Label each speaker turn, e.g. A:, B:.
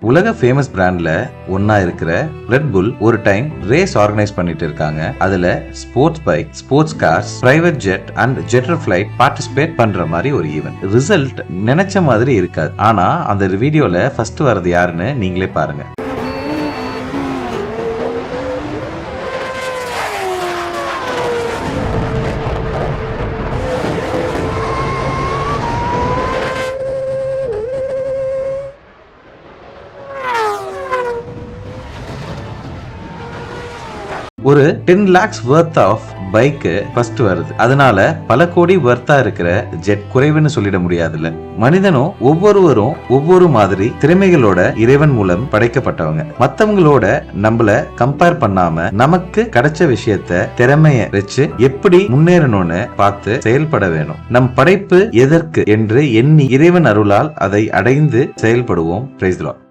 A: உலக ஃபேமஸ் பிராண்ட்ல ஒன்னா இருக்கிற ரெட் புல் ஒரு டைம் ரேஸ் ஆர்கனைஸ் பண்ணிட்டு இருக்காங்க. அதுல sports bike, sports cars, private jet and jetter flight participate பண்ற மாதிரி ஒரு ஈவென்ட். ரிசல்ட் நினைச்ச மாதிரி இருக்காது. ஆனா அந்த வீடியோல ஃபர்ஸ்ட் வரது யாருன்னு நீங்களே பாருங்க. ஒரு 10 lakhs worth of bike first வருது. அதனால பல கோடி வர்த்தா இருக்கிற ஜெட் குறைவுன்னு சொல்லிட முடியாதுல்ல. மனிதனும் ஒவ்வொருவரும் ஒவ்வொரு மாதிரி திறமைகளோட இறைவன் மூலம் படைக்கப்பட்டவங்க. மத்தவங்களோட நம்மள கம்பேர் பண்ணாம நமக்கு கிடைச்ச விஷயத்த திறமைய வச்சு எப்படி முன்னேறணும்னு பார்த்து செயல்பட வேணும். நம் படைப்பு எதற்கு என்று எண்ணி இறைவன் அருளால் அதை அடைந்து செயல்படுவோம். Praise the Lord.